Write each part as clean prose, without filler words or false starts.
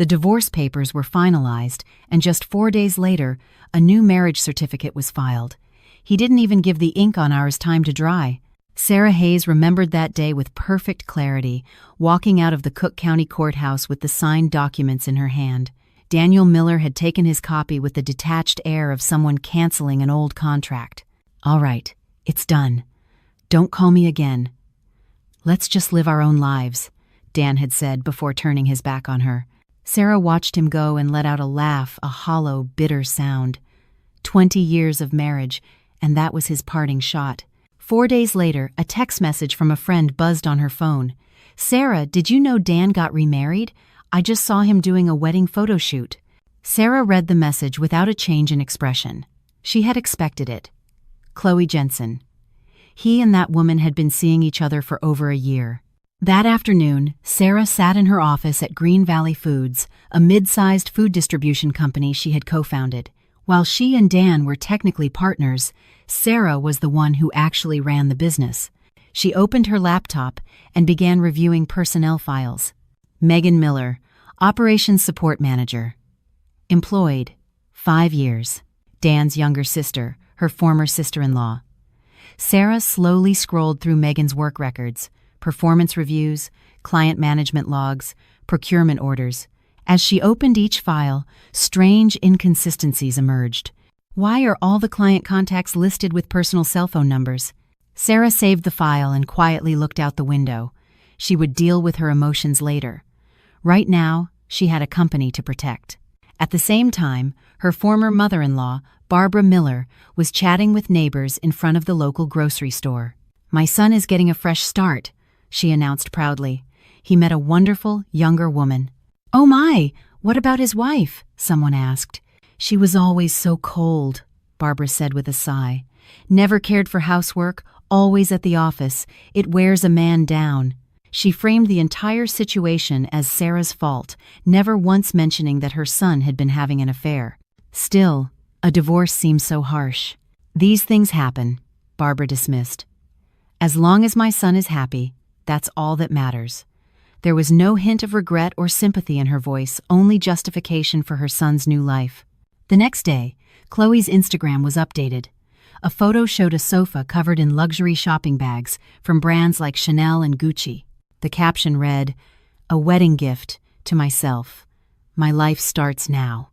The divorce papers were finalized, and just 4 days later, a new marriage certificate was filed. He didn't even give the ink on ours time to dry. Sarah Hayes remembered that day with perfect clarity, walking out of the Cook County Courthouse with the signed documents in her hand. Daniel Miller had taken his copy with the detached air of someone canceling an old contract. "All right, it's done. Don't call me again. Let's just live our own lives," Dan had said before turning his back on her. Sarah watched him go and let out a laugh, a hollow, bitter sound. 20 years of marriage, and that was his parting shot. 4 days later, a text message from a friend buzzed on her phone. "Sarah, did you know Dan got remarried? I just saw him doing a wedding photo shoot." Sarah read the message without a change in expression. She had expected it. Chloe Jensen. He and that woman had been seeing each other for over a year. That afternoon, Sarah sat in her office at Green Valley Foods, a mid-sized food distribution company she had co-founded. While she and Dan were technically partners, Sarah was the one who actually ran the business. She opened her laptop and began reviewing personnel files. Megan Miller, Operations Support Manager. Employed, 5 years. Dan's younger sister, her former sister-in-law. Sarah slowly scrolled through Megan's work records, performance reviews, client management logs, procurement orders. As she opened each file, strange inconsistencies emerged. Why are all the client contacts listed with personal cell phone numbers? Sarah saved the file and quietly looked out the window. She would deal with her emotions later. Right now, she had a company to protect. At the same time, her former mother-in-law, Barbara Miller, was chatting with neighbors in front of the local grocery store. "My son is getting a fresh start," she announced proudly. He met a wonderful, younger woman. "Oh my, what about his wife?" someone asked. "She was always so cold," Barbara said with a sigh. "Never cared for housework, always at the office. It wears a man down." She framed the entire situation as Sarah's fault, never once mentioning that her son had been having an affair. Still, a divorce seemed so harsh. "These things happen," Barbara dismissed. "As long as my son is happy, that's all that matters." There was no hint of regret or sympathy in her voice, only justification for her son's new life. The next day, Chloe's Instagram was updated. A photo showed a sofa covered in luxury shopping bags from brands like Chanel and Gucci. The caption read, "A wedding gift to myself. My life starts now.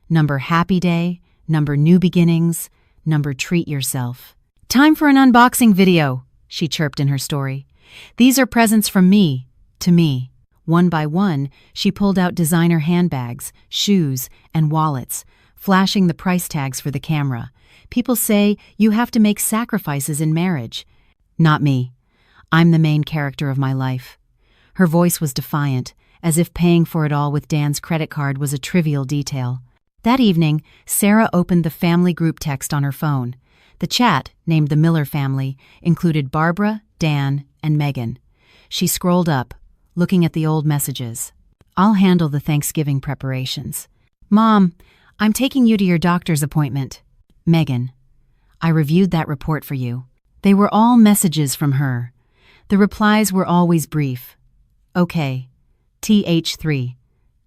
Number happy day, number new beginnings, number treat yourself." "Time for an unboxing video," she chirped in her story. "These are presents from me, to me." One by one, she pulled out designer handbags, shoes, and wallets, flashing the price tags for the camera. "People say you have to make sacrifices in marriage." "Not me. I'm the main character of my life." Her voice was defiant, as if paying for it all with Dan's credit card was a trivial detail. That evening, Sarah opened the family group text on her phone. The chat, named the Miller family, included Barbara, Dan, and Megan. She scrolled up, looking at the old messages. "I'll handle the Thanksgiving preparations." "Mom, I'm taking you to your doctor's appointment." Megan, "I reviewed that report for you." They were all messages from her. The replies were always brief. "Okay. TH3.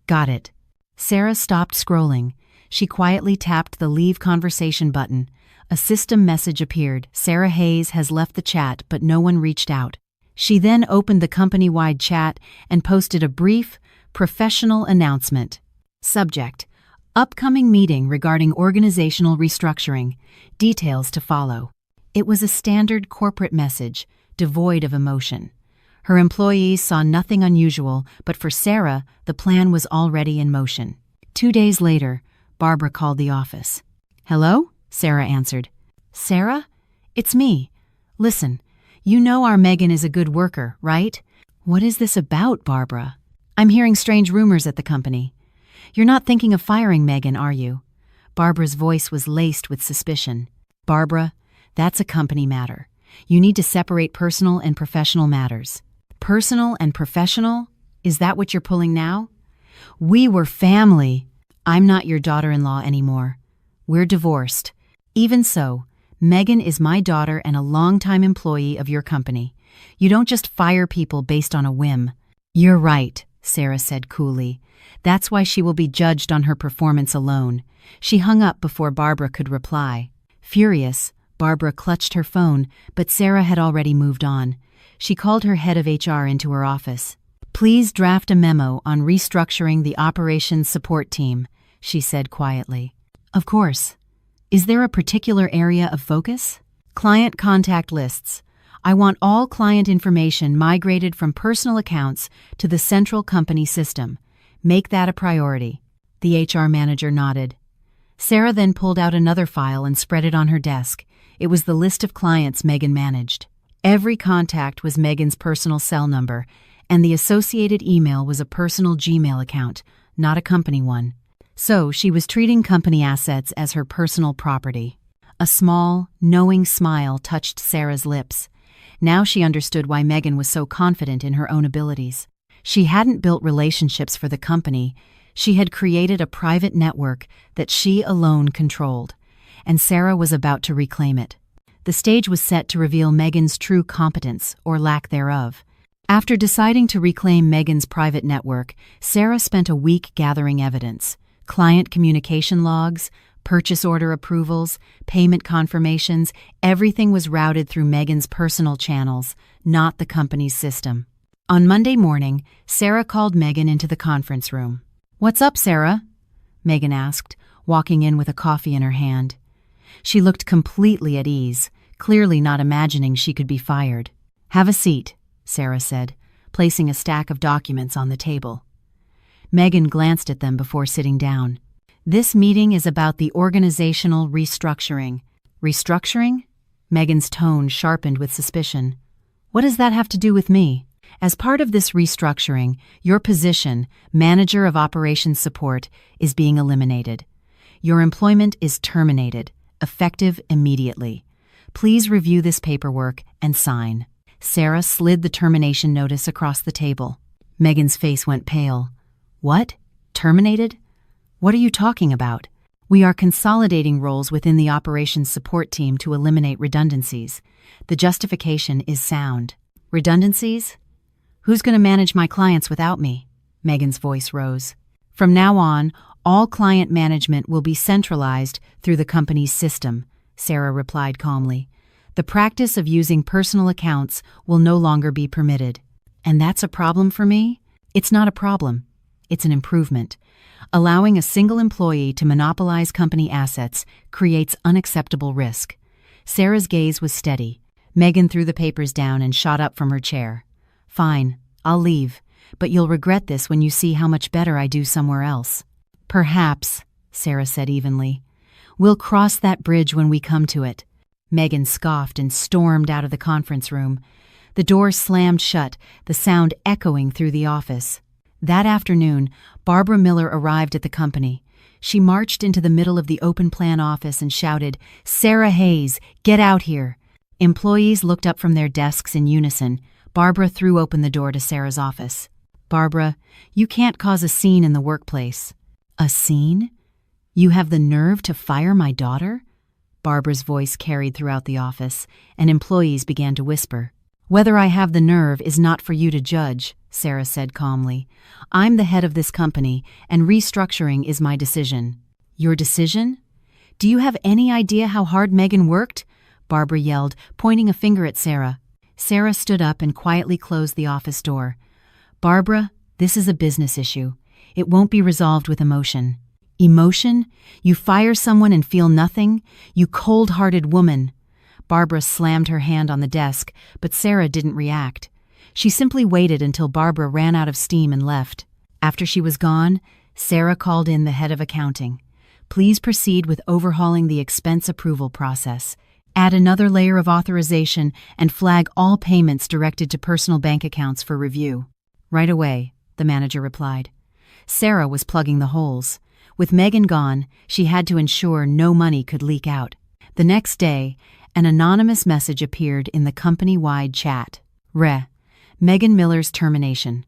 Got it." Sarah stopped scrolling. She quietly tapped the Leave Conversation button. A system message appeared. "Sarah Hayes has left the chat, but no one reached out." She then opened the company-wide chat and posted a brief, professional announcement. Subject: Upcoming meeting regarding organizational restructuring. Details to follow. It was a standard corporate message, devoid of emotion. Her employees saw nothing unusual, but for Sarah, the plan was already in motion. 2 days later, Barbara called the office. "Hello?" Sarah answered. "Sarah? It's me. Listen, you know our Megan is a good worker, right?" "What is this about, Barbara?" "I'm hearing strange rumors at the company." "You're not thinking of firing Megan, are you?" Barbara's voice was laced with suspicion. "Barbara, that's a company matter. You need to separate personal and professional matters." "Personal and professional? Is that what you're pulling now?" "We were family." "I'm not your daughter-in-law anymore. We're divorced." "Even so, Megan is my daughter and a longtime employee of your company. You don't just fire people based on a whim." "You're right," Sarah said coolly. "That's why she will be judged on her performance alone." She hung up before Barbara could reply. Furious, Barbara clutched her phone, but Sarah had already moved on. She called her head of HR into her office. "Please draft a memo on restructuring the operations support team," she said quietly. "Of course. Is there a particular area of focus?" "Client contact lists. I want all client information migrated from personal accounts to the central company system. Make that a priority." The HR manager nodded. Sarah then pulled out another file and spread it on her desk. It was the list of clients Megan managed. Every contact was Megan's personal cell number, and the associated email was a personal Gmail account, not a company one. So she was treating company assets as her personal property. A small, knowing smile touched Sarah's lips. Now she understood why Megan was so confident in her own abilities. She hadn't built relationships for the company. She had created a private network that she alone controlled, and Sarah was about to reclaim it. The stage was set to reveal Megan's true competence, or lack thereof. After deciding to reclaim Megan's private network, Sarah spent a week gathering evidence: client communication logs, purchase order approvals, payment confirmations. Everything was routed through Megan's personal channels, not the company's system. On Monday morning, Sarah called Megan into the conference room. "What's up, Sarah?" Megan asked, walking in with a coffee in her hand. She looked completely at ease, clearly not imagining she could be fired. "Have a seat," Sarah said, placing a stack of documents on the table. Megan glanced at them before sitting down. "This meeting is about the organizational restructuring." "Restructuring?" Megan's tone sharpened with suspicion. "What does that have to do with me?" "As part of this restructuring, your position, Manager of Operations Support, is being eliminated. Your employment is terminated, effective immediately. Please review this paperwork and sign." Sarah slid the termination notice across the table. Megan's face went pale. "What? Terminated? What are you talking about?" "We are consolidating roles within the operations support team to eliminate redundancies. The justification is sound." "Redundancies? Who's going to manage my clients without me?" Megan's voice rose. "From now on, all client management will be centralized through the company's system," Sarah replied calmly. "The practice of using personal accounts will no longer be permitted." "And that's a problem for me?" "It's not a problem. It's an improvement. Allowing a single employee to monopolize company assets creates unacceptable risk." Sarah's gaze was steady. Megan threw the papers down and shot up from her chair. "Fine, I'll leave, but you'll regret this when you see how much better I do somewhere else." "Perhaps," Sarah said evenly. "We'll cross that bridge when we come to it." Megan scoffed and stormed out of the conference room. The door slammed shut, the sound echoing through the office. That afternoon, Barbara Miller arrived at the company. She marched into the middle of the open plan office and shouted, "Sarah Hayes, get out here!" Employees looked up from their desks in unison. Barbara threw open the door to Sarah's office. "Barbara, you can't cause a scene in the workplace." "A scene? You have the nerve to fire my daughter?" Barbara's voice carried throughout the office, and employees began to whisper. "Whether I have the nerve is not for you to judge," Sarah said calmly. "I'm the head of this company, and restructuring is my decision." "Your decision? Do you have any idea how hard Megan worked?" Barbara yelled, pointing a finger at Sarah. Sarah stood up and quietly closed the office door. "Barbara, this is a business issue. It won't be resolved with emotion." "Emotion? You fire someone and feel nothing? You cold-hearted woman!" Barbara slammed her hand on the desk, but Sarah didn't react. She simply waited until Barbara ran out of steam and left. After she was gone, Sarah called in the head of accounting. "Please proceed with overhauling the expense approval process. Add another layer of authorization and flag all payments directed to personal bank accounts for review." "Right away," the manager replied. Sarah was plugging the holes. With Megan gone, she had to ensure no money could leak out. The next day, an anonymous message appeared in the company-wide chat. Megan Miller's termination.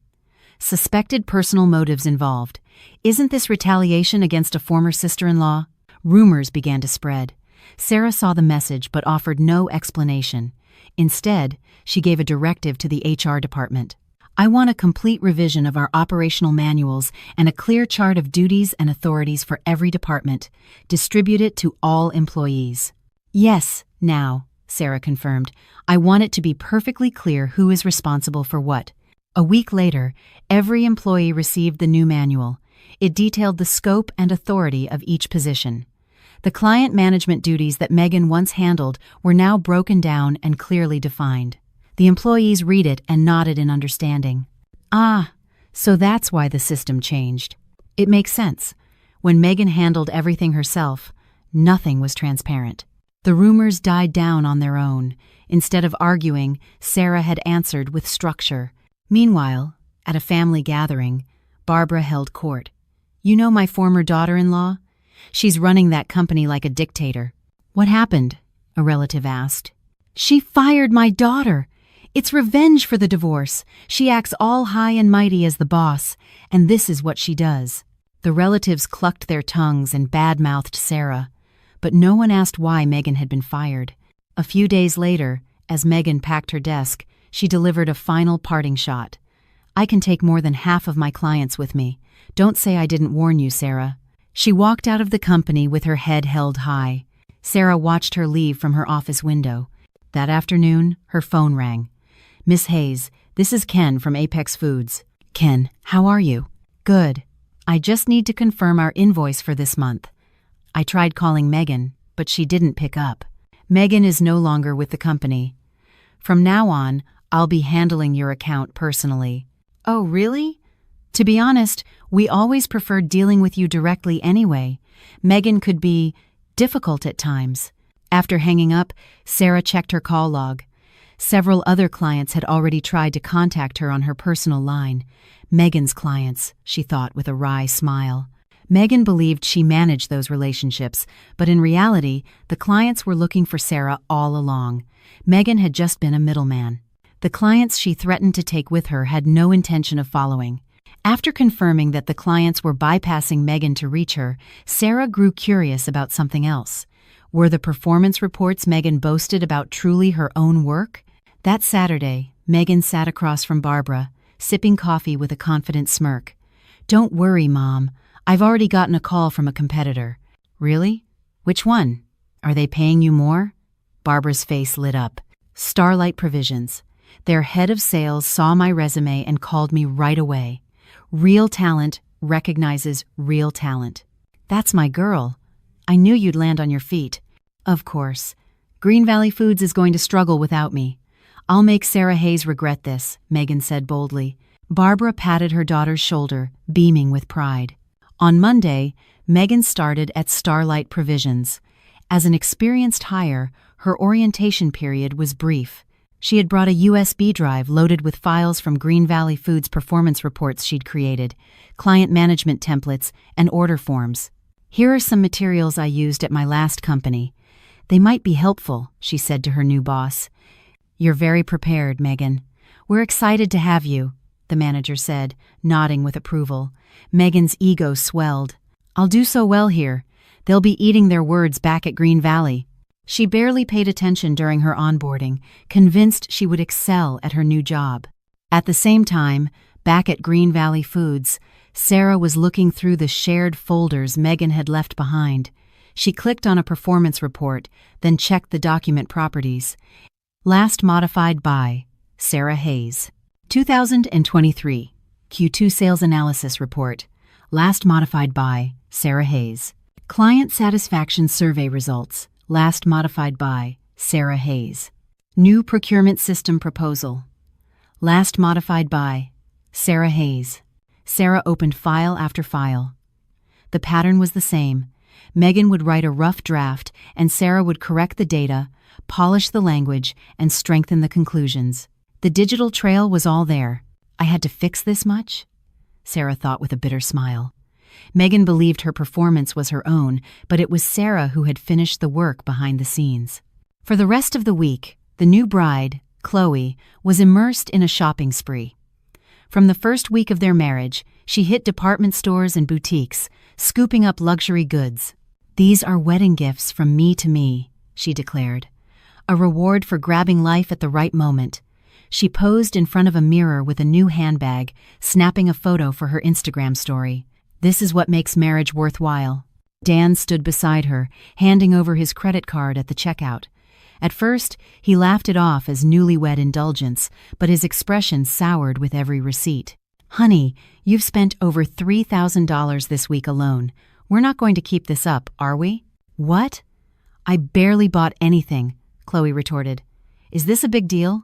Suspected personal motives involved. Isn't this retaliation against a former sister-in-law? Rumors began to spread. Sarah saw the message but offered no explanation. Instead, she gave a directive to the HR department. I want a complete revision of our operational manuals and a clear chart of duties and authorities for every department. Distribute it to all employees." "Yes, now," Sarah confirmed. "I want it to be perfectly clear who is responsible for what." A week later, every employee received the new manual. It detailed the scope and authority of each position. The client management duties that Megan once handled were now broken down and clearly defined. The employees read it and nodded in understanding. "Ah, so that's why the system changed." It makes sense. When Megan handled everything herself, nothing was transparent. The rumors died down on their own. Instead of arguing, Sarah had answered with structure. Meanwhile, at a family gathering, Barbara held court. "You know my former daughter-in-law? She's running that company like a dictator." "What happened?" a relative asked. "She fired my daughter. It's revenge for the divorce. She acts all high and mighty as the boss, and this is what she does." The relatives clucked their tongues and bad-mouthed Sarah, but no one asked why Megan had been fired. A few days later, as Megan packed her desk, she delivered a final parting shot. "I can take more than half of my clients with me. Don't say I didn't warn you, Sarah." She walked out of the company with her head held high. Sarah watched her leave from her office window. That afternoon, her phone rang. "Miss Hayes, this is Ken from Apex Foods." "Ken, how are you?" "Good. I just need to confirm our invoice for this month." I tried calling Megan, but she didn't pick up. "Megan is no longer with the company. From now on, I'll be handling your account personally." "Oh, really?" "To be honest, we always preferred dealing with you directly anyway. Megan could be difficult at times." After hanging up, Sarah checked her call log. Several other clients had already tried to contact her on her personal line. Megan's clients, she thought with a wry smile. Megan believed she managed those relationships, but in reality, the clients were looking for Sarah all along. Megan had just been a middleman. The clients she threatened to take with her had no intention of following. After confirming that the clients were bypassing Megan to reach her, Sarah grew curious about something else. Were the performance reports Megan boasted about truly her own work? That Saturday, Megan sat across from Barbara, sipping coffee with a confident smirk. "Don't worry, Mom. I've already gotten a call from a competitor." "Really? Which one? Are they paying you more?" Barbara's face lit up. "Starlight Provisions. Their head of sales saw my resume and called me right away. Real talent recognizes real talent." "That's my girl. I knew you'd land on your feet." "Of course. Green Valley Foods is going to struggle without me. I'll make Sarah Hayes regret this," Megan said boldly. Barbara patted her daughter's shoulder, beaming with pride. On Monday, Megan started at Starlight Provisions. As an experienced hire, her orientation period was brief. She had brought a USB drive loaded with files from Green Valley Foods performance reports she'd created, client management templates, and order forms. "Here are some materials I used at my last company. They might be helpful," she said to her new boss. "You're very prepared, Megan. We're excited to have you," the manager said, nodding with approval. Megan's ego swelled. "I'll do so well here. They'll be eating their words back at Green Valley." She barely paid attention during her onboarding, convinced she would excel at her new job. At the same time, back at Green Valley Foods, Sarah was looking through the shared folders Megan had left behind. She clicked on a performance report, then checked the document properties. Last modified by Sarah Hayes. 2023 Q2 Sales Analysis Report. Last modified by Sarah Hayes. Client Satisfaction Survey Results. Last modified by Sarah Hayes. New Procurement System Proposal. Last modified by Sarah Hayes. Sarah opened file after file. The pattern was the same. Megan would write a rough draft, and Sarah would correct the data, polish the language, and strengthen the conclusions. The digital trail was all there. I had to fix this much? Sarah thought with a bitter smile. Megan believed her performance was her own, but it was Sarah who had finished the work behind the scenes. For the rest of the week, the new bride, Chloe, was immersed in a shopping spree. From the first week of their marriage, she hit department stores and boutiques, scooping up luxury goods. "These are wedding gifts from me to me," she declared. "A reward for grabbing life at the right moment." She posed in front of a mirror with a new handbag, snapping a photo for her Instagram story. This is what makes marriage worthwhile. Dan stood beside her, handing over his credit card at the checkout. At first, he laughed it off as newlywed indulgence, but his expression soured with every receipt. "Honey, you've spent over $3,000 this week alone. We're not going to keep this up, are we?" "What? I barely bought anything," Chloe retorted. "Is this a big deal?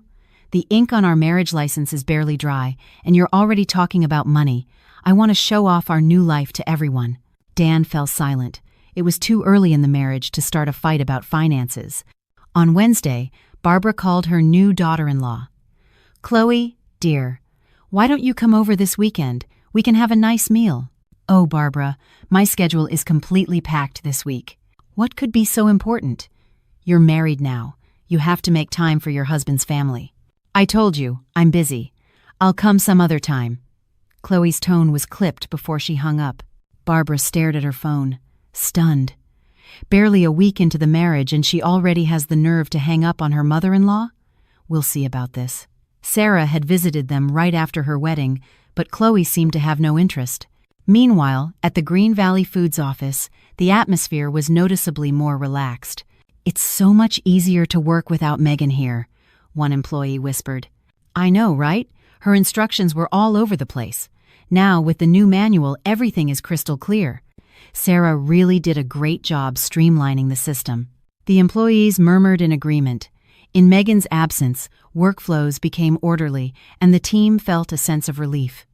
The ink on our marriage license is barely dry, and you're already talking about money. I want to show off our new life to everyone." Dan fell silent. It was too early in the marriage to start a fight about finances. On Wednesday, Barbara called her new daughter-in-law. "Chloe, dear, why don't you come over this weekend? We can have a nice meal." "Oh, Barbara, my schedule is completely packed this week." "What could be so important? You're married now. You have to make time for your husband's family." "I told you, I'm busy. I'll come some other time." Chloe's tone was clipped before she hung up. Barbara stared at her phone, stunned. Barely a week into the marriage and she already has the nerve to hang up on her mother-in-law? We'll see about this. Sarah had visited them right after her wedding, but Chloe seemed to have no interest. Meanwhile, at the Green Valley Foods office, the atmosphere was noticeably more relaxed. "It's so much easier to work without Megan here," one employee whispered. "I know, right? Her instructions were all over the place. Now, with the new manual, everything is crystal clear. Sarah really did a great job streamlining the system." The employees murmured in agreement. In Megan's absence, workflows became orderly, and the team felt a sense of relief.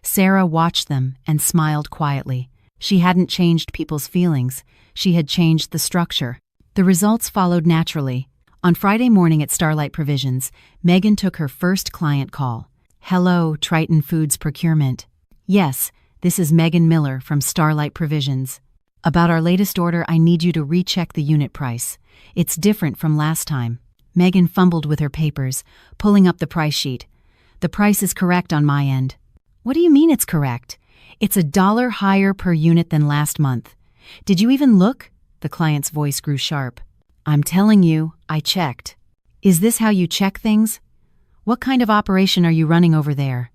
Sarah watched them and smiled quietly. She hadn't changed people's feelings. She had changed the structure. The results followed naturally. On Friday morning at Starlight Provisions, Megan took her first client call. "Hello, Triton Foods Procurement." "Yes, this is Megan Miller from Starlight Provisions. About our latest order, I need you to recheck the unit price. It's different from last time." Megan fumbled with her papers, pulling up the price sheet. "The price is correct on my end." "What do you mean it's correct? It's $1 higher per unit than last month. Did you even look?" The client's voice grew sharp. "I'm telling you, I checked." "Is this how you check things? What kind of operation are you running over there?"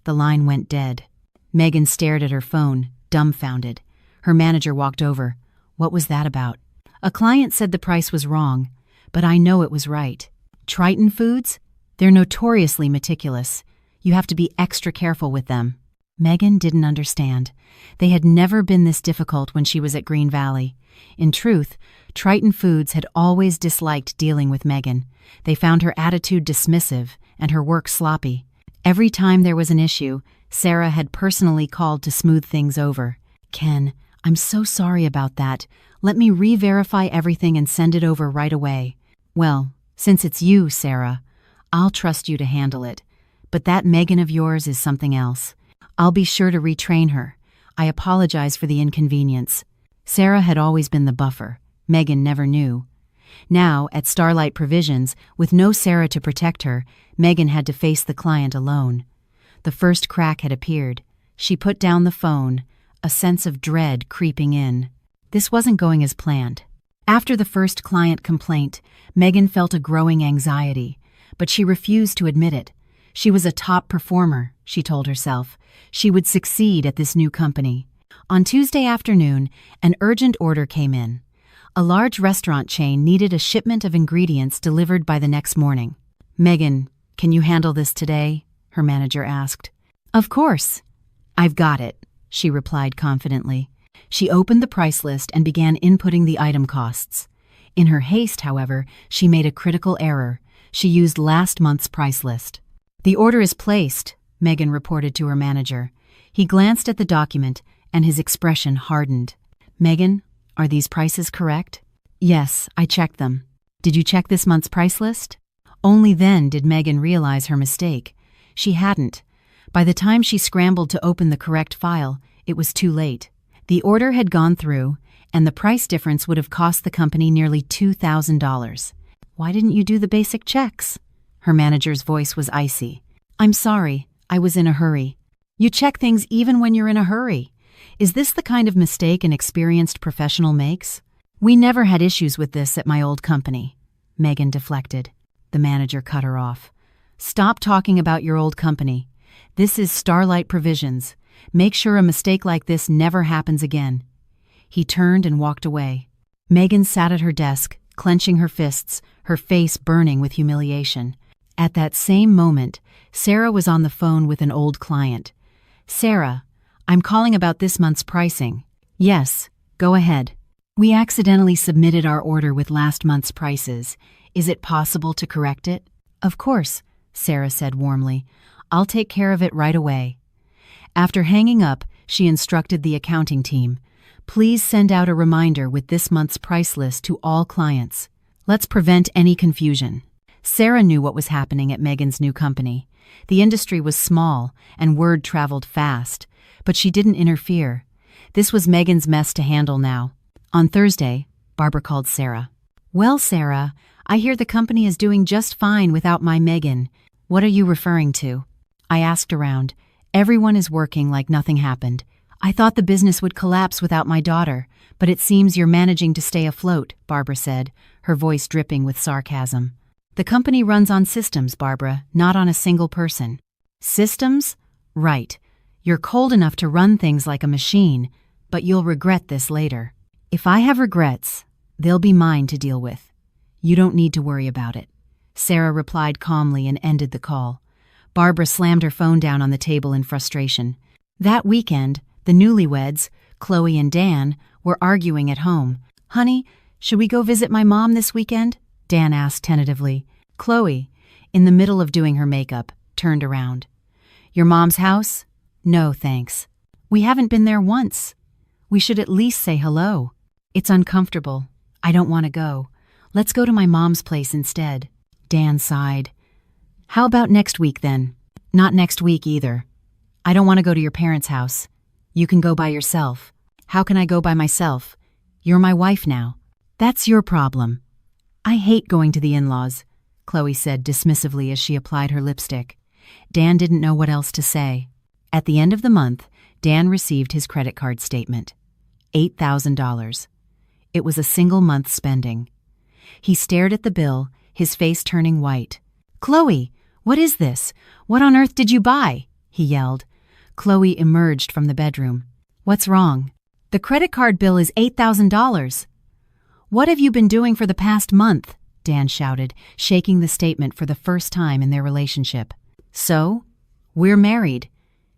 The line went dead. Megan stared at her phone, dumbfounded. Her manager walked over. "What was that about?" "A client said the price was wrong, but I know it was right." "Triton Foods? They're notoriously meticulous. You have to be extra careful with them." Megan didn't understand. They had never been this difficult when she was at Green Valley. In truth, Triton Foods had always disliked dealing with Megan. They found her attitude dismissive and her work sloppy. Every time there was an issue, Sarah had personally called to smooth things over. "Ken, I'm so sorry about that. Let me re-verify everything and send it over right away." "Well, since it's you, Sarah, I'll trust you to handle it. But that Megan of yours is something else. I'll be sure to retrain her. I apologize for the inconvenience." Sarah had always been the buffer. Megan never knew. Now, at Starlight Provisions, with no Sarah to protect her, Megan had to face the client alone. The first crack had appeared. She put down the phone, a sense of dread creeping in. This wasn't going as planned. After the first client complaint, Megan felt a growing anxiety, but she refused to admit it. She was a top performer, she told herself. She would succeed at this new company. On Tuesday afternoon, an urgent order came in. A large restaurant chain needed a shipment of ingredients delivered by the next morning. "Megan, can you handle this today?" her manager asked. "Of course. I've got it," she replied confidently. She opened the price list and began inputting the item costs. In her haste, however, she made a critical error. She used last month's price list. "The order is placed," Megan reported to her manager. He glanced at the document, and his expression hardened. "Megan, are these prices correct?" "Yes, I checked them." "Did you check this month's price list?" Only then did Megan realize her mistake. She hadn't. By the time she scrambled to open the correct file, it was too late. The order had gone through, and the price difference would have cost the company nearly $2,000. "Why didn't you do the basic checks?" Her manager's voice was icy. "I'm sorry, I was in a hurry." "You check things even when you're in a hurry. Is this the kind of mistake an experienced professional makes?" "We never had issues with this at my old company." Megan deflected. The manager cut her off. Stop talking about your old company. This is Starlight Provisions. Make sure a mistake like this never happens again." He turned and walked away. Megan sat at her desk, clenching her fists, her face burning with humiliation. At that same moment, Sarah was on the phone with an old client. "Sarah, I'm calling about this month's pricing." "Yes, go ahead." "We accidentally submitted our order with last month's prices. Is it possible to correct it?" "Of course," Sarah said warmly. "I'll take care of it right away." After hanging up, she instructed the accounting team. "Please send out a reminder with this month's price list to all clients. Let's prevent any confusion." Sarah knew what was happening at Megan's new company. The industry was small, and word traveled fast, but she didn't interfere. This was Megan's mess to handle now. On Thursday, Barbara called Sarah. "Well, Sarah, I hear the company is doing just fine without my Megan. What are you referring to?" I asked around. "Everyone is working like nothing happened. I thought the business would collapse without my daughter, but it seems you're managing to stay afloat," Barbara said, her voice dripping with sarcasm. "The company runs on systems, Barbara, not on a single person." "Systems? Right. You're cold enough to run things like a machine, but you'll regret this later." "If I have regrets, they'll be mine to deal with. You don't need to worry about it," Sarah replied calmly and ended the call. Barbara slammed her phone down on the table in frustration. That weekend, the newlyweds, Chloe and Dan, were arguing at home. "Honey, should we go visit my mom this weekend?" Dan asked tentatively. Chloe, in the middle of doing her makeup, turned around. "Your mom's house? No, thanks. We haven't been there once. We should at least say hello." "It's uncomfortable. I don't want to go. Let's go to my mom's place instead." Dan sighed. "How about next week then?" "Not next week either. I don't want to go to your parents' house. You can go by yourself." "How can I go by myself? You're my wife now." "That's your problem." "I hate going to the in-laws," Chloe said dismissively as she applied her lipstick. Dan didn't know what else to say. At the end of the month, Dan received his credit card statement. $8,000. It was a single month spending. He stared at the bill, his face turning white. "Chloe, what is this? What on earth did you buy?" he yelled. Chloe emerged from the bedroom. "What's wrong?" "The credit card bill is $8,000. "What have you been doing for the past month?" Dan shouted, shaking the statement for the first time in their relationship. "So? We're married.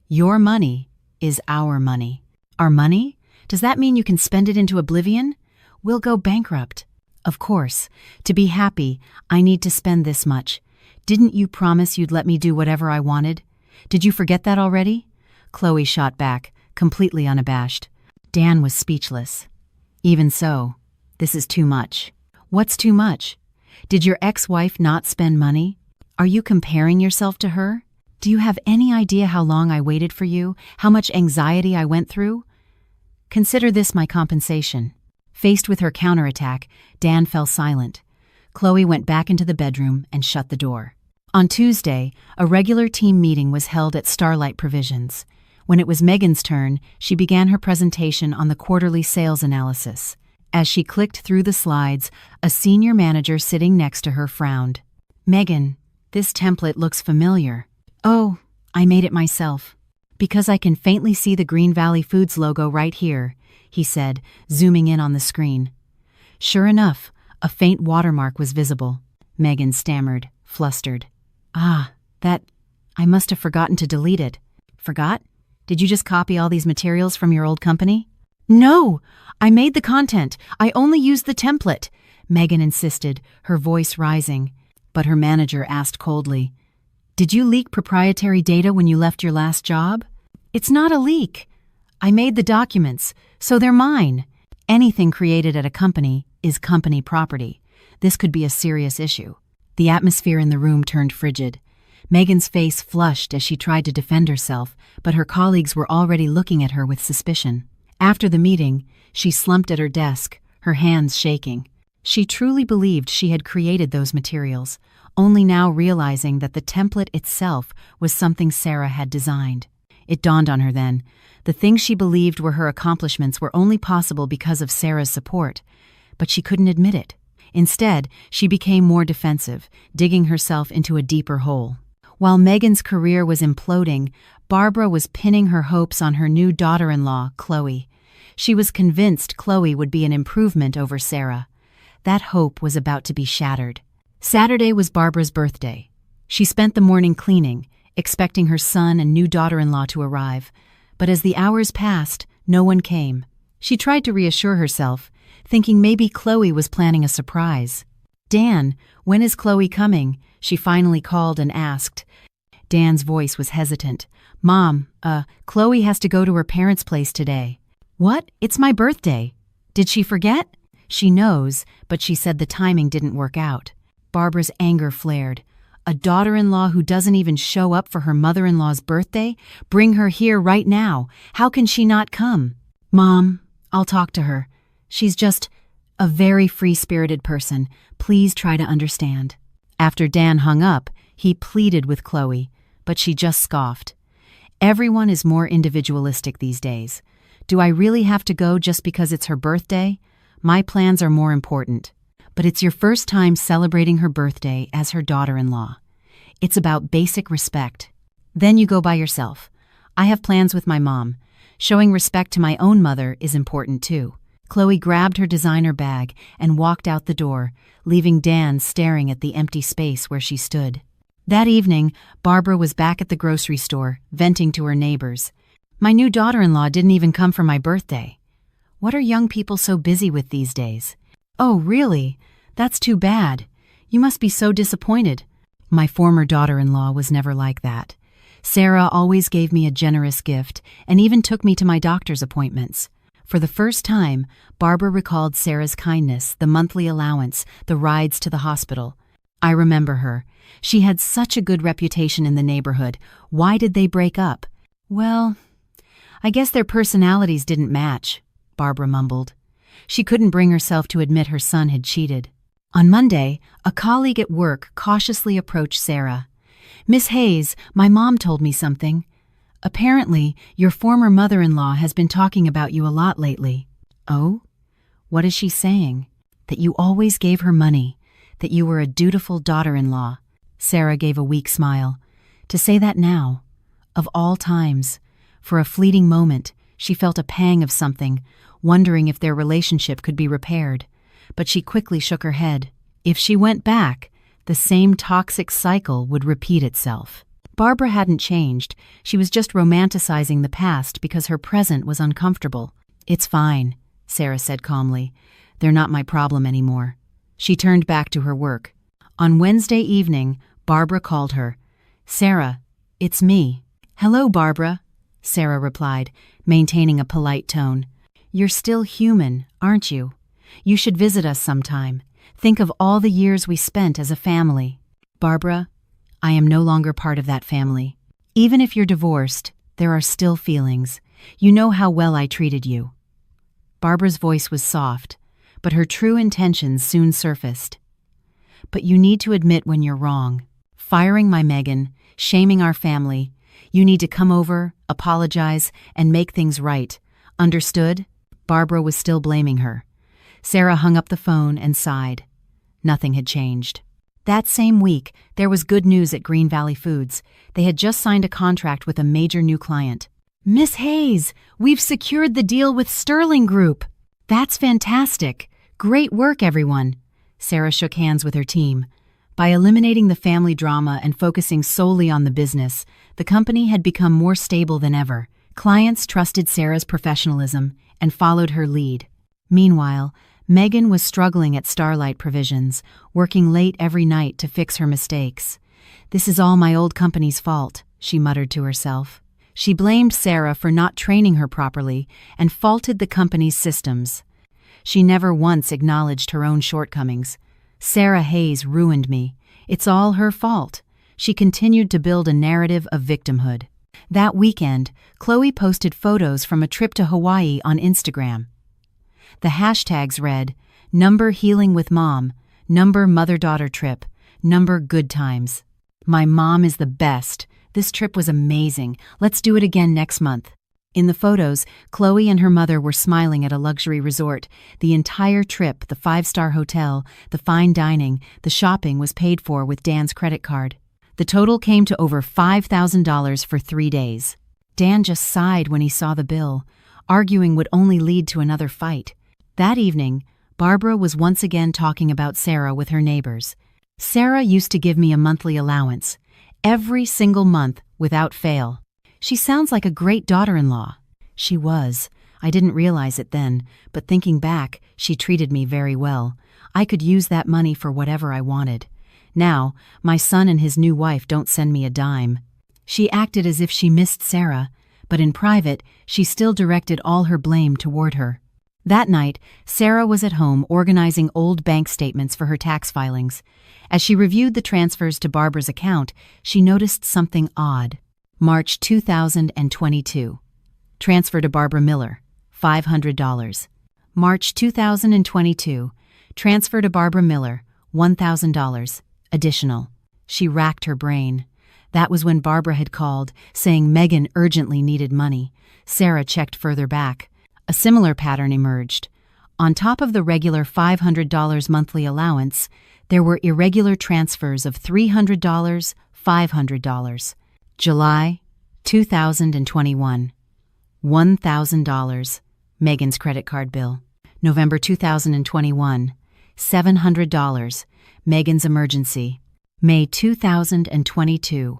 Your money is our money." "Our money? Does that mean you can spend it into oblivion? We'll go bankrupt." "Of course. To be happy, I need to spend this much. Didn't you promise you'd let me do whatever I wanted? Did you forget that already?" Chloe shot back, completely unabashed. Dan was speechless. "Even so, this is too much." "What's too much? Did your ex-wife not spend money? Are you comparing yourself to her? Do you have any idea how long I waited for you, how much anxiety I went through? Consider this my compensation." Faced with her counterattack, Dan fell silent. Chloe went back into the bedroom and shut the door. On Tuesday, a regular team meeting was held at Starlight Provisions. When it was Megan's turn, she began her presentation on the quarterly sales analysis. As she clicked through the slides, a senior manager sitting next to her frowned. "Megan, this template looks familiar." "Oh, I made it myself. Because I can faintly see the Green Valley Foods logo right here," he said, zooming in on the screen. Sure enough, a faint watermark was visible. Megan stammered, flustered. I must have forgotten to delete it." "Forgot? Did you just copy all these materials from your old company?" "No! I made the content. I only used the template," Megan insisted, her voice rising. But her manager asked coldly, "Did you leak proprietary data when you left your last job?" "It's not a leak. I made the documents, so they're mine. Anything created at a company is company property. This could be a serious issue." The atmosphere in the room turned frigid. Megan's face flushed as she tried to defend herself, but her colleagues were already looking at her with suspicion. After the meeting, she slumped at her desk, her hands shaking. She truly believed she had created those materials, only now realizing that the template itself was something Sarah had designed. It dawned on her then. The things she believed were her accomplishments were only possible because of Sarah's support, but she couldn't admit it. Instead, she became more defensive, digging herself into a deeper hole. While Megan's career was imploding, Barbara was pinning her hopes on her new daughter-in-law, Chloe. She was convinced Chloe would be an improvement over Sarah. That hope was about to be shattered. Saturday was Barbara's birthday. She spent the morning cleaning, expecting her son and new daughter-in-law to arrive. But as the hours passed, no one came. She tried to reassure herself, thinking maybe Chloe was planning a surprise. "Dan, when is Chloe coming?" she finally called and asked. Dan's voice was hesitant. "Mom, Chloe has to go to her parents' place today." "What? It's my birthday. Did she forget?" "She knows, but she said the timing didn't work out." Barbara's anger flared. A daughter-in-law who doesn't even show up for her mother-in-law's birthday? Bring her here right now. How can she not come? "Mom, I'll talk to her. She's just a very free-spirited person. Please try to understand." After Dan hung up, he pleaded with Chloe, but she just scoffed. Everyone is more individualistic these days. Do I really have to go just because it's her birthday? My plans are more important. But it's your first time celebrating her birthday as her daughter-in-law. It's about basic respect. Then you go by yourself. I have plans with my mom. Showing respect to my own mother is important too. Chloe grabbed her designer bag and walked out the door, leaving Dan staring at the empty space where she stood. That evening, Barbara was back at the grocery store, venting to her neighbors. "My new daughter-in-law didn't even come for my birthday. What are young people so busy with these days?" "Oh, really? That's too bad. You must be so disappointed." "My former daughter-in-law was never like that. Sarah always gave me a generous gift and even took me to my doctor's appointments." For the first time, Barbara recalled Sarah's kindness, the monthly allowance, the rides to the hospital. "I remember her. She had such a good reputation in the neighborhood. Why did they break up?" "Well, I guess their personalities didn't match," Barbara mumbled. She couldn't bring herself to admit her son had cheated. On Monday, a colleague at work cautiously approached Sarah. "Miss Hayes, my mom told me something. Apparently, your former mother-in-law has been talking about you a lot lately." "Oh? What is she saying?" "That you always gave her money, that you were a dutiful daughter-in-law." Sarah gave a weak smile. To say that now, of all times, for a fleeting moment, she felt a pang of something, wondering if their relationship could be repaired. But she quickly shook her head. If she went back, the same toxic cycle would repeat itself. Barbara hadn't changed. She was just romanticizing the past because her present was uncomfortable. "It's fine," Sarah said calmly. "They're not my problem anymore." She turned back to her work. On Wednesday evening, Barbara called her. "Sarah, it's me." "Hello, Barbara," Sarah replied, maintaining a polite tone. "You're still human, aren't you? You should visit us sometime. Think of all the years we spent as a family." "Barbara, I am no longer part of that family. Even if you're divorced, there are still feelings. You know how well I treated you." Barbara's voice was soft, but her true intentions soon surfaced. "But you need to admit when you're wrong. Firing my Megan, shaming our family. You need to come over, apologize, and make things right. Understood?" Barbara was still blaming her. Sarah hung up the phone and sighed. Nothing had changed. That same week, there was good news at Green Valley Foods. They had just signed a contract with a major new client. "Miss Hayes, we've secured the deal with Sterling Group." "That's fantastic. Great work, everyone." Sarah shook hands with her team. By eliminating the family drama and focusing solely on the business, the company had become more stable than ever. Clients trusted Sarah's professionalism and followed her lead. Meanwhile, Megan was struggling at Starlight Provisions, working late every night to fix her mistakes. "This is all my old company's fault," she muttered to herself. She blamed Sarah for not training her properly and faulted the company's systems. She never once acknowledged her own shortcomings. "Sarah Hayes ruined me. It's all her fault." She continued to build a narrative of victimhood. That weekend, Chloe posted photos from a trip to Hawaii on Instagram. The hashtags read, #healing with mom, #mother-daughter trip, #good times. "My mom is the best. This trip was amazing. Let's do it again next month." In the photos, Chloe and her mother were smiling at a luxury resort. The entire trip, the 5-star hotel, the fine dining, the shopping was paid for with Dan's credit card. The total came to over $5,000 for 3 days. Dan just sighed when he saw the bill, arguing would only lead to another fight. That evening, Barbara was once again talking about Sarah with her neighbors. Sarah used to give me a monthly allowance, every single month without fail. She sounds like a great daughter-in-law. She was. I didn't realize it then, but thinking back, she treated me very well. I could use that money for whatever I wanted. Now, my son and his new wife don't send me a dime. She acted as if she missed Sarah, but in private, she still directed all her blame toward her. That night, Sarah was at home organizing old bank statements for her tax filings. As she reviewed the transfers to Barbara's account, she noticed something odd. March 2022. Transfer to Barbara Miller, $500. March 2022. Transfer to Barbara Miller, $1,000. Additional. She racked her brain. That was when Barbara had called, saying Megan urgently needed money. Sarah checked further back. A similar pattern emerged. On top of the regular $500 monthly allowance, there were irregular transfers of $300, $500. July 2021. $1,000. Megan's credit card bill. November 2021. $700. Megan's emergency. May 2022.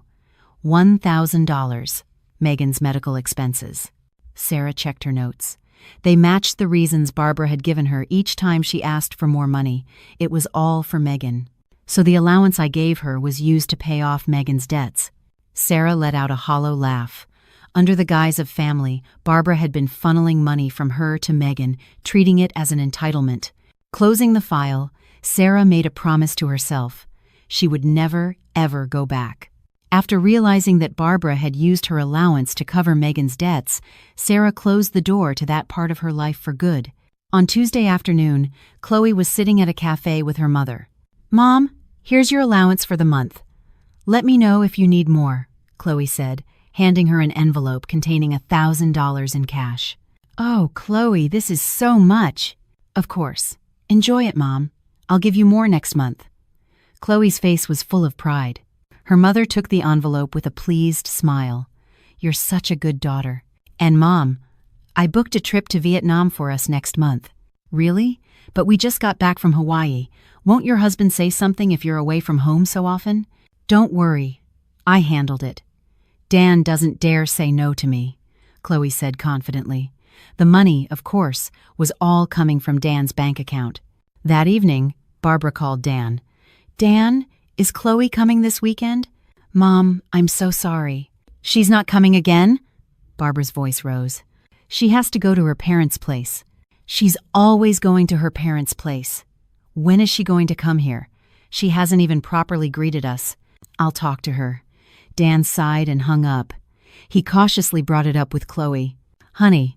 $1,000. Megan's medical expenses. Sarah checked her notes. They matched the reasons Barbara had given her each time she asked for more money. It was all for Megan. So the allowance I gave her was used to pay off Megan's debts. Sarah let out a hollow laugh. Under the guise of family, Barbara had been funneling money from her to Megan, treating it as an entitlement. Closing the file, Sarah made a promise to herself. She would never, ever go back. After realizing that Barbara had used her allowance to cover Megan's debts, Sarah closed the door to that part of her life for good. On Tuesday afternoon, Chloe was sitting at a cafe with her mother. "Mom, here's your allowance for the month. Let me know if you need more," Chloe said, handing her an envelope containing $1,000 in cash. "Oh, Chloe, this is so much." "Of course. Enjoy it, Mom. I'll give you more next month." Chloe's face was full of pride. Her mother took the envelope with a pleased smile. "You're such a good daughter. And Mom, I booked a trip to Vietnam for us next month." "Really? But we just got back from Hawaii. Won't your husband say something if you're away from home so often?" "Don't worry. I handled it. Dan doesn't dare say no to me," Chloe said confidently. The money, of course, was all coming from Dan's bank account. That evening, Barbara called Dan. "Dan, is Chloe coming this weekend?" "Mom, I'm so sorry." "She's not coming again?" Barbara's voice rose. "She has to go to her parents' place." "She's always going to her parents' place. When is she going to come here? She hasn't even properly greeted us." "I'll talk to her." Dan sighed and hung up. He cautiously brought it up with Chloe. "Honey,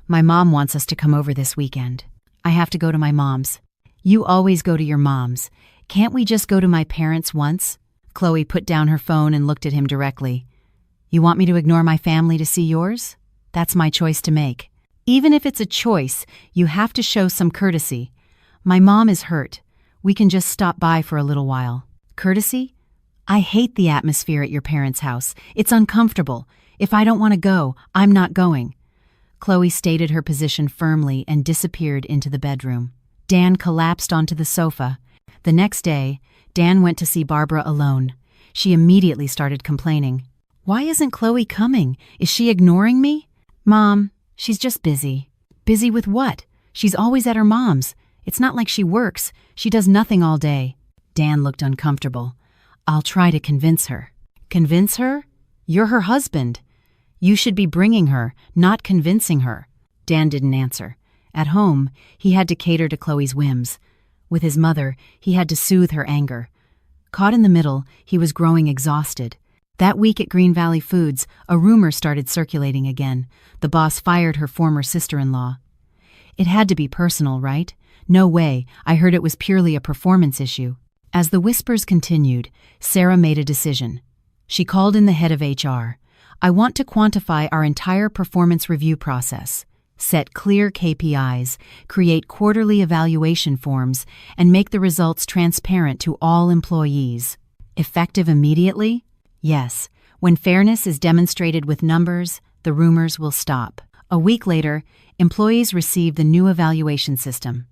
my mom wants us to come over this weekend. I have to go to my mom's." "You always go to your mom's. Can't we just go to my parents once?" Chloe put down her phone and looked at him directly. "You want me to ignore my family to see yours? That's my choice to make. Even if it's a choice, you have to show some courtesy. My mom is hurt. We can just stop by for a little while." "Courtesy? I hate the atmosphere at your parents' house. It's uncomfortable. If I don't want to go, I'm not going." Chloe stated her position firmly and disappeared into the bedroom. Dan collapsed onto the sofa. The next day, Dan went to see Barbara alone. She immediately started complaining. "Why isn't Chloe coming? Is she ignoring me?" "Mom, she's just busy." "Busy with what? She's always at her mom's. It's not like she works. She does nothing all day." Dan looked uncomfortable. "I'll try to convince her." "Convince her? You're her husband. You should be bringing her, not convincing her." Dan didn't answer. At home, he had to cater to Chloe's whims. With his mother, he had to soothe her anger. Caught in the middle, he was growing exhausted. That week at Green Valley Foods, a rumor started circulating again. The boss fired her former sister-in-law. It had to be personal, right? No way, I heard it was purely a performance issue. As the whispers continued, Sarah made a decision. She called in the head of HR. "I want to quantify our entire performance review process. Set clear KPIs, create quarterly evaluation forms, and make the results transparent to all employees. Effective immediately?" Yes, when fairness is demonstrated with numbers, the rumors will stop. A week later, employees received the new evaluation system.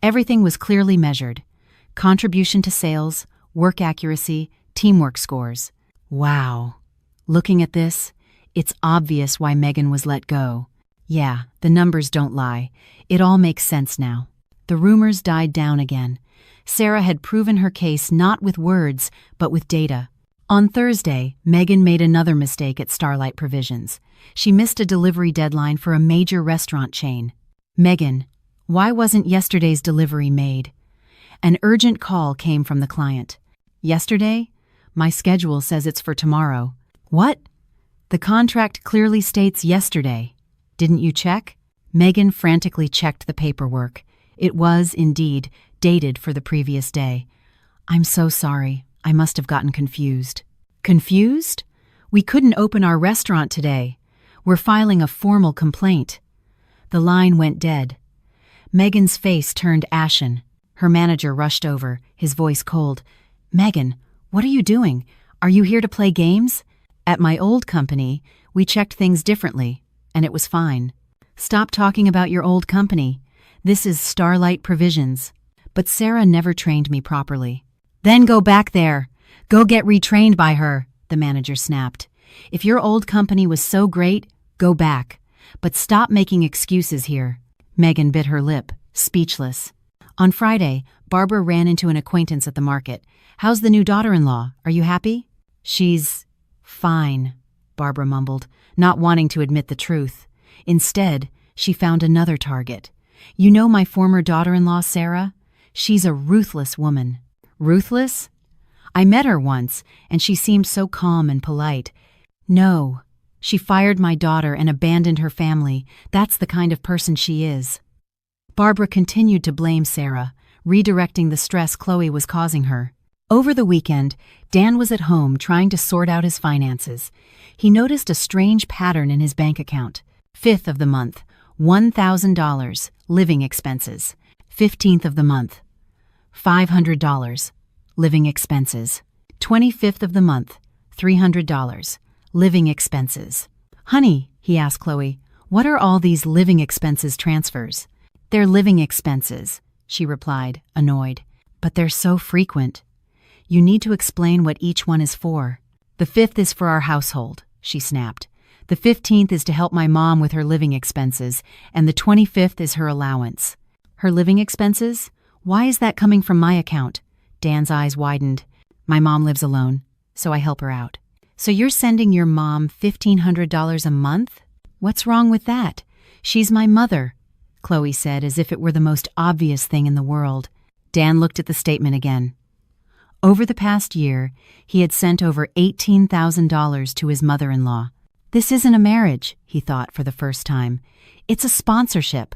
Everything was clearly measured: contribution to sales, work accuracy, teamwork scores. Wow. Looking at this, it's obvious why Megan was let go. Yeah, the numbers don't lie. It all makes sense now. The rumors died down again. Sarah had proven her case not with words, but with data. On Thursday, Megan made another mistake at Starlight Provisions. She missed a delivery deadline for a major restaurant chain. Megan, why wasn't yesterday's delivery made? An urgent call came from the client. Yesterday? My schedule says it's for tomorrow. What? The contract clearly states yesterday. Didn't you check? Megan frantically checked the paperwork. It was, indeed, dated for the previous day. I'm so sorry. I must have gotten confused. Confused? We couldn't open our restaurant today. We're filing a formal complaint. The line went dead. Megan's face turned ashen. Her manager rushed over, his voice cold. Megan, what are you doing? Are you here to play games? At my old company, we checked things differently, and it was fine. Stop talking about your old company. This is Starlight Provisions. But Sarah never trained me properly. Then go back there. Go get retrained by her, the manager snapped. If your old company was so great, go back. But stop making excuses here. Megan bit her lip, speechless. On Friday, Barbara ran into an acquaintance at the market. How's the new daughter-in-law? Are you happy? She's fine, Barbara mumbled, not wanting to admit the truth. Instead, she found another target. You know my former daughter-in-law, Sarah? She's a ruthless woman. Ruthless? I met her once, and she seemed so calm and polite. No, she fired my daughter and abandoned her family. That's the kind of person she is. Barbara continued to blame Sarah, redirecting the stress Chloe was causing her. Over the weekend, Dan was at home trying to sort out his finances. He noticed a strange pattern in his bank account. 5th of the month, $1,000, living expenses. 15th of the month, $500, living expenses. 25th of the month, $300, living expenses. Honey, he asked Chloe, what are all these living expenses transfers? They're living expenses, she replied, annoyed. But they're so frequent. You need to explain what each one is for. The 5th is for our household, she snapped. The 15th is to help my mom with her living expenses, and the 25th is her allowance. Her living expenses? Why is that coming from my account? Dan's eyes widened. My mom lives alone, so I help her out. So you're sending your mom $1,500 a month? What's wrong with that? She's my mother, Chloe said as if it were the most obvious thing in the world. Dan looked at the statement again. Over the past year, he had sent over $18,000 to his mother-in-law. This isn't a marriage, he thought for the first time. It's a sponsorship.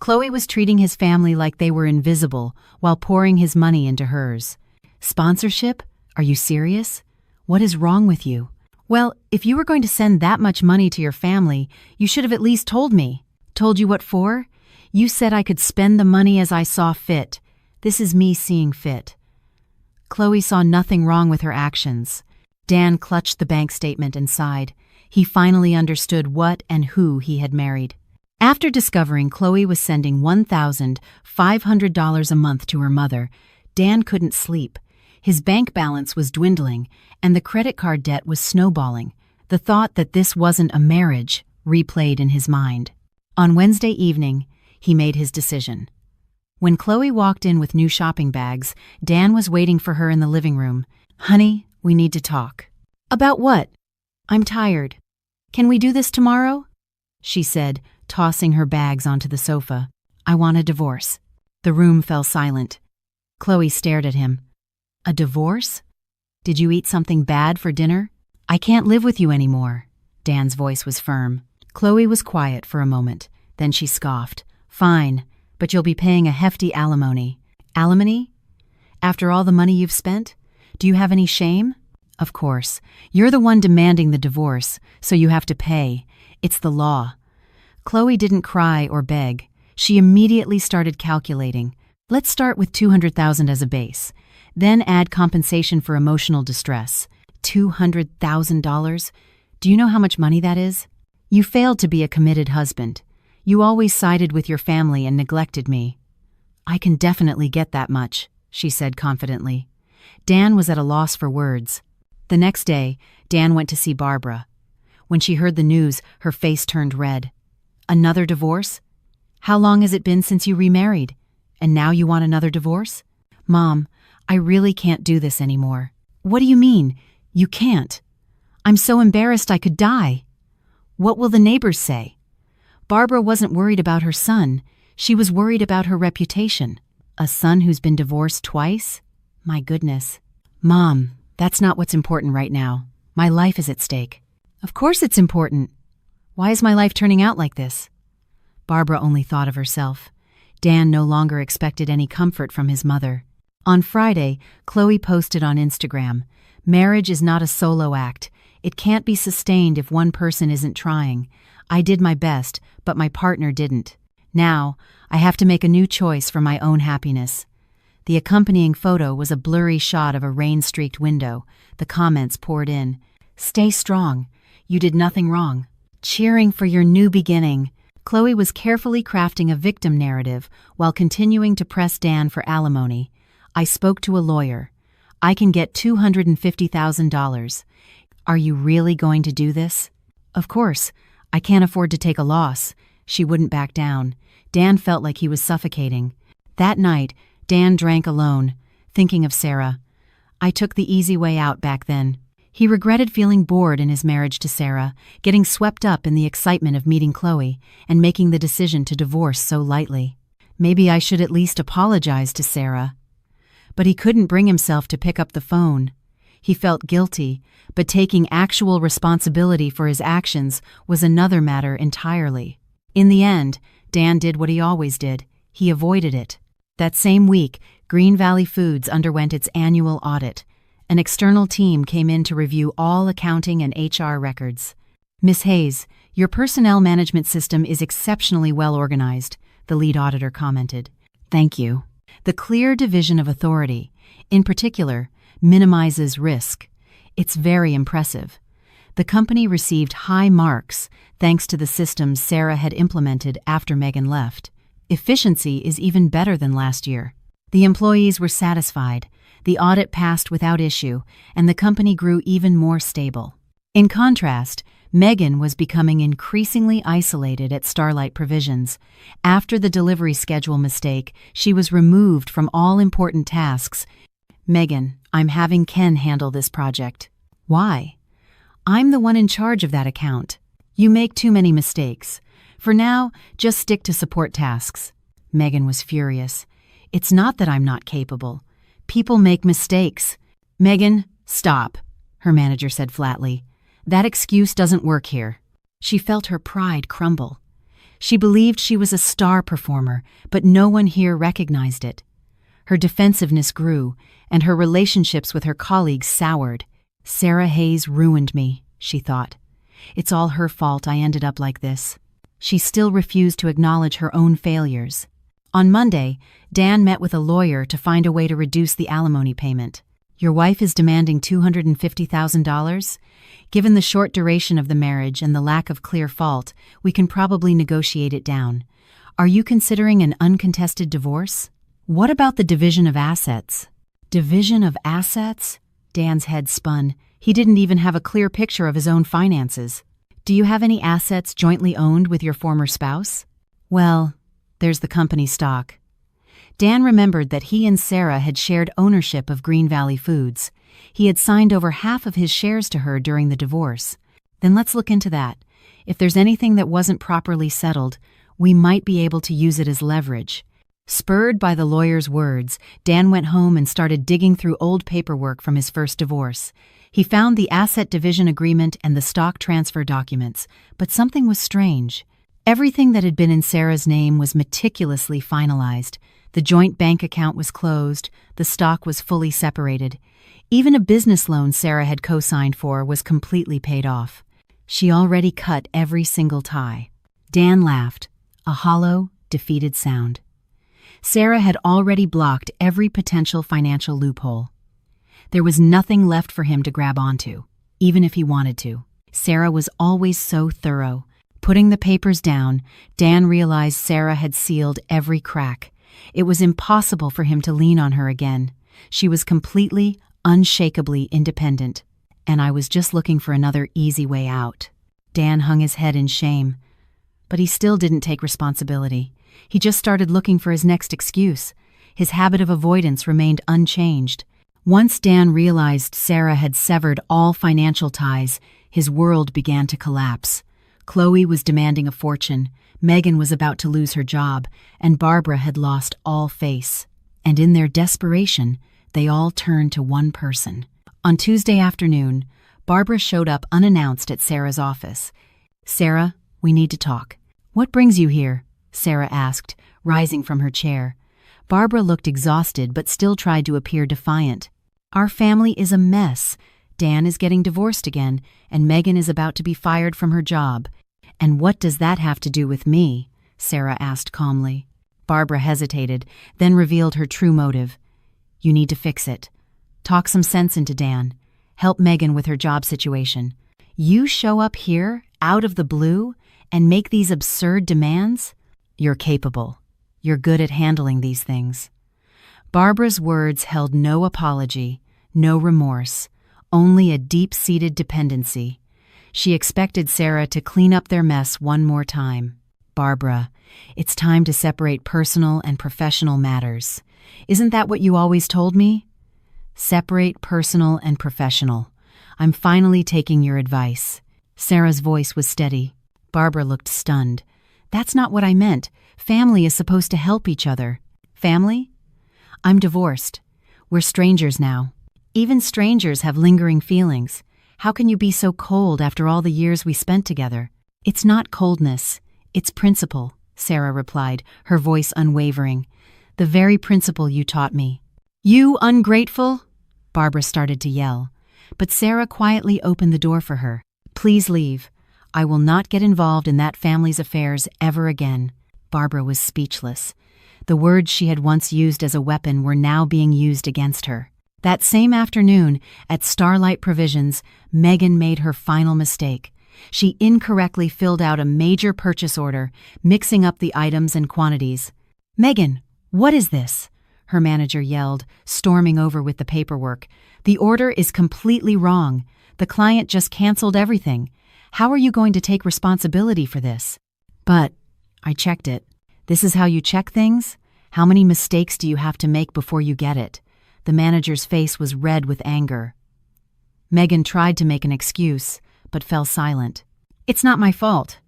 Chloe was treating his family like they were invisible while pouring his money into hers. Sponsorship? Are you serious? What is wrong with you? Well, if you were going to send that much money to your family, you should have at least told me. Told you what for? You said I could spend the money as I saw fit. This is me seeing fit. Chloe saw nothing wrong with her actions. Dan clutched the bank statement and sighed. He finally understood what and who he had married. After discovering Chloe was sending $1,500 a month to her mother, Dan couldn't sleep. His bank balance was dwindling, and the credit card debt was snowballing. The thought that this wasn't a marriage replayed in his mind. On Wednesday evening, he made his decision. When Chloe walked in with new shopping bags, Dan was waiting for her in the living room. Honey, we need to talk. About what? I'm tired. Can we do this tomorrow? She said, tossing her bags onto the sofa. I want a divorce. The room fell silent. Chloe stared at him. A divorce? Did you eat something bad for dinner? I can't live with you anymore. Dan's voice was firm. Chloe was quiet for a moment. Then she scoffed. Fine, but you'll be paying a hefty alimony. Alimony? After all the money you've spent? Do you have any shame? Of course. You're the one demanding the divorce, so you have to pay. It's the law. Chloe didn't cry or beg. She immediately started calculating. Let's start with $200,000 as a base. Then add compensation for emotional distress. $200,000? Do you know how much money that is? You failed to be a committed husband. You always sided with your family and neglected me. I can definitely get that much, she said confidently. Dan was at a loss for words. The next day, Dan went to see Barbara. When she heard the news, her face turned red. Another divorce? How long has it been since you remarried? And now you want another divorce? Mom, I really can't do this anymore. What do you mean? You can't. I'm so embarrassed I could die. What will the neighbors say? Barbara wasn't worried about her son. She was worried about her reputation. A son who's been divorced twice? My goodness. Mom, that's not what's important right now. My life is at stake. Of course it's important. Why is my life turning out like this? Barbara only thought of herself. Dan no longer expected any comfort from his mother. On Friday, Chloe posted on Instagram, "Marriage is not a solo act. It can't be sustained if one person isn't trying. I did my best, but my partner didn't. Now, I have to make a new choice for my own happiness." The accompanying photo was a blurry shot of a rain-streaked window. The comments poured in. "Stay strong. You did nothing wrong. Cheering for your new beginning." Chloe was carefully crafting a victim narrative while continuing to press Dan for alimony. "I spoke to a lawyer. I can get $250,000. Are you really going to do this?" "Of course. I can't afford to take a loss." She wouldn't back down. Dan felt like he was suffocating. That night, Dan drank alone, thinking of Sarah. "I took the easy way out back then." He regretted feeling bored in his marriage to Sarah, getting swept up in the excitement of meeting Chloe, and making the decision to divorce so lightly. Maybe I should at least apologize to Sarah. But he couldn't bring himself to pick up the phone. He felt guilty, but taking actual responsibility for his actions was another matter entirely. In the end, Dan did what he always did. He avoided it. That same week, Green Valley Foods underwent its annual audit. An external team came in to review all accounting and HR records. "Miss Hayes, your personnel management system is exceptionally well organized," the lead auditor commented. "Thank you. The clear division of authority, in particular, minimizes risk. It's very impressive." The company received high marks thanks to the systems Sarah had implemented after Megan left. Efficiency is even better than last year. The employees were satisfied. The audit passed without issue, and the company grew even more stable. In contrast, Megan was becoming increasingly isolated at Starlight Provisions. After the delivery schedule mistake, she was removed from all important tasks. "Megan, I'm having Ken handle this project." "Why?" "I'm the one in charge of that account. You make too many mistakes. For now, just stick to support tasks." Megan was furious. "It's not that I'm not capable. People make mistakes." "Megan, stop," her manager said flatly. "That excuse doesn't work here." She felt her pride crumble. She believed she was a star performer, but no one here recognized it. Her defensiveness grew, and her relationships with her colleagues soured. "Sarah Hayes ruined me," she thought. "It's all her fault I ended up like this." She still refused to acknowledge her own failures. On Monday, Dan met with a lawyer to find a way to reduce the alimony payment. "Your wife is demanding $250,000? Given the short duration of the marriage and the lack of clear fault, we can probably negotiate it down. Are you considering an uncontested divorce?" "What about the division of assets?" "Division of assets?" Dan's head spun. He didn't even have a clear picture of his own finances. "Do you have any assets jointly owned with your former spouse?" "Well, there's the company stock." Dan remembered that he and Sarah had shared ownership of Green Valley Foods. He had signed over half of his shares to her during the divorce. "Then let's look into that. If there's anything that wasn't properly settled, we might be able to use it as leverage." Spurred by the lawyer's words, Dan went home and started digging through old paperwork from his first divorce. He found the asset division agreement and the stock transfer documents, but something was strange. Everything that had been in Sarah's name was meticulously finalized. The joint bank account was closed, the stock was fully separated. Even a business loan Sarah had co-signed for was completely paid off. She already cut every single tie. Dan laughed, a hollow, defeated sound. Sarah had already blocked every potential financial loophole. There was nothing left for him to grab onto, even if he wanted to. Sarah was always so thorough. Putting the papers down, Dan realized Sarah had sealed every crack. It was impossible for him to lean on her again. She was completely, unshakably independent. And I was just looking for another easy way out. Dan hung his head in shame. But he still didn't take responsibility. He just started looking for his next excuse. His habit of avoidance remained unchanged. Once Dan realized Sarah had severed all financial ties, his world began to collapse. Chloe was demanding a fortune, Megan was about to lose her job, and Barbara had lost all face. And in their desperation, they all turned to one person. On Tuesday afternoon, Barbara showed up unannounced at Sarah's office. "Sarah, we need to talk." "What brings you here?" Sarah asked, rising from her chair. Barbara looked exhausted but still tried to appear defiant. "Our family is a mess. Dan is getting divorced again, and Megan is about to be fired from her job." "And what does that have to do with me?" Sarah asked calmly. Barbara hesitated, then revealed her true motive. "You need to fix it. Talk some sense into Dan. Help Megan with her job situation. You show up here, out of the blue, and make these absurd demands? You're capable. You're good at handling these things." Barbara's words held no apology, no remorse, only a deep-seated dependency. She expected Sarah to clean up their mess one more time. "Barbara, it's time to separate personal and professional matters. Isn't that what you always told me?" "Separate personal and professional. I'm finally taking your advice." Sarah's voice was steady. Barbara looked stunned. "That's not what I meant. Family is supposed to help each other." "Family? I'm divorced. We're strangers now. Even strangers have lingering feelings. How can you be so cold after all the years we spent together?" "It's not coldness. It's principle," Sarah replied, her voice unwavering. "The very principle you taught me." "You ungrateful!" Barbara started to yell, but Sarah quietly opened the door for her. "Please leave. I will not get involved in that family's affairs ever again." Barbara was speechless. The words she had once used as a weapon were now being used against her. That same afternoon, at Starlight Provisions, Megan made her final mistake. She incorrectly filled out a major purchase order, mixing up the items and quantities. "Megan, what is this?" her manager yelled, storming over with the paperwork. "The order is completely wrong. The client just canceled everything. How are you going to take responsibility for this?" "But I checked it. This is how you check things? How many mistakes do you have to make before you get it?" The manager's face was red with anger. Megan tried to make an excuse, but fell silent. "It's not my fault.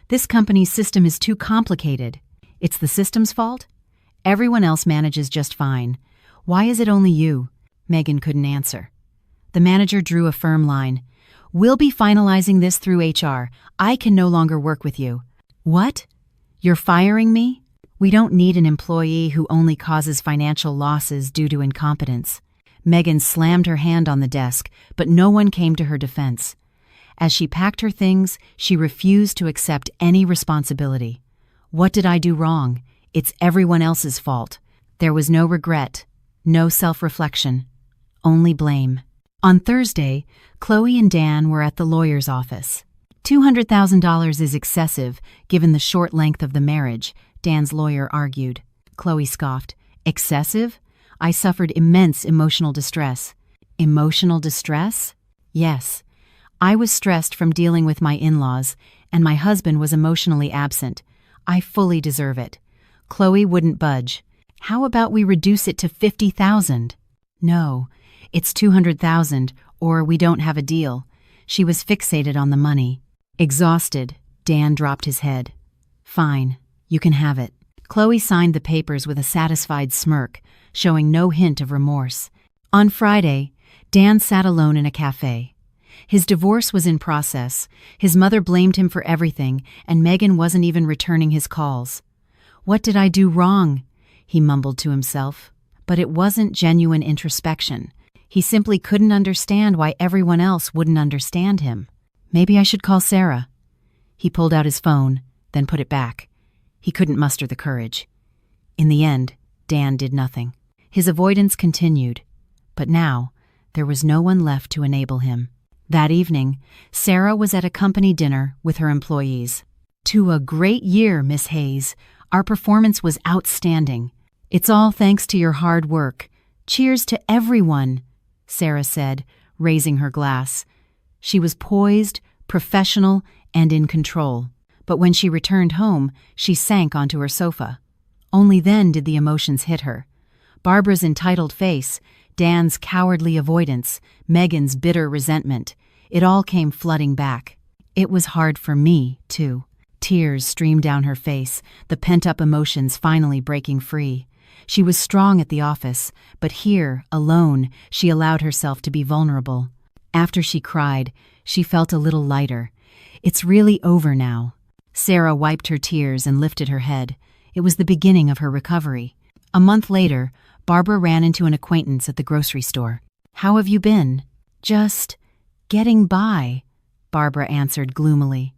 This company's system is too complicated." "It's the system's fault? Everyone else manages just fine. Why is it only you?" Megan couldn't answer. The manager drew a firm line. "We'll be finalizing this through HR. I can no longer work with you." "What? You're firing me?" "We don't need an employee who only causes financial losses due to incompetence." Megan slammed her hand on the desk, but no one came to her defense. As she packed her things, she refused to accept any responsibility. "What did I do wrong? It's everyone else's fault." There was no regret, no self-reflection, only blame. On Thursday, Chloe and Dan were at the lawyer's office. $200,000 is excessive, given the short length of the marriage, Dan's lawyer argued. Chloe scoffed. "Excessive? I suffered immense emotional distress." "Emotional distress?" "Yes. I was stressed from dealing with my in-laws, and my husband was emotionally absent. I fully deserve it." Chloe wouldn't budge. "How about we reduce it to $50,000? "No, it's $200,000, or we don't have a deal." She was fixated on the money. Exhausted, Dan dropped his head. "Fine. You can have it." Chloe signed the papers with a satisfied smirk, showing no hint of remorse. On Friday, Dan sat alone in a cafe. His divorce was in process, his mother blamed him for everything, and Megan wasn't even returning his calls. "What did I do wrong?" he mumbled to himself. But it wasn't genuine introspection. He simply couldn't understand why everyone else wouldn't understand him. "Maybe I should call Sarah." He pulled out his phone, then put it back. He couldn't muster the courage. In the end, Dan did nothing. His avoidance continued. But now, there was no one left to enable him. That evening, Sarah was at a company dinner with her employees. "To a great year, Miss Hayes. Our performance was outstanding. It's all thanks to your hard work. Cheers to everyone," Sarah said, raising her glass. She was poised, professional, and in control. But when she returned home, she sank onto her sofa. Only then did the emotions hit her. Barbara's entitled face, Dan's cowardly avoidance, Megan's bitter resentment. It all came flooding back. It was hard for me, too. Tears streamed down her face, the pent-up emotions finally breaking free. She was strong at the office, but here, alone, she allowed herself to be vulnerable. After she cried, she felt a little lighter. "It's really over now." Sarah wiped her tears and lifted her head. It was the beginning of her recovery. A month later, Barbara ran into an acquaintance at the grocery store. "How have you been?" "Just getting by," Barbara answered gloomily.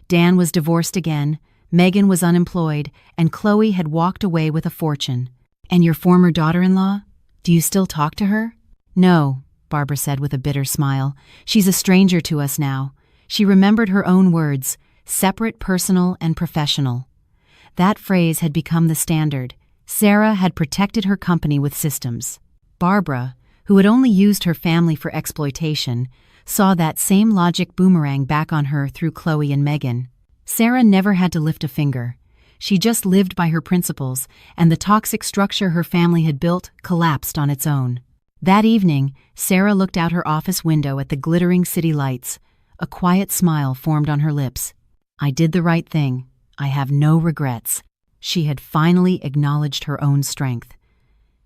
Dan was divorced again, Megan was unemployed, and Chloe had walked away with a fortune. "And your former daughter-in-law? Do you still talk to her?" "No," Barbara said with a bitter smile. "She's a stranger to us now." She remembered her own words, separate personal and professional. That phrase had become the standard. Sarah had protected her company with systems. Barbara, who had only used her family for exploitation, saw that same logic boomerang back on her through Chloe and Megan. Sarah never had to lift a finger. She just lived by her principles, and the toxic structure her family had built collapsed on its own. That evening, Sarah looked out her office window at the glittering city lights. A quiet smile formed on her lips. "I did the right thing. I have no regrets." She had finally acknowledged her own strength.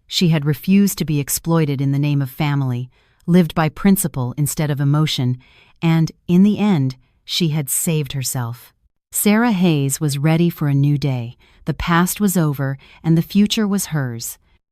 She had refused to be exploited in the name of family, lived by principle instead of emotion, and, in the end, she had saved herself. Sarah Hayes was ready for a new day. The past was over, and the future was hers.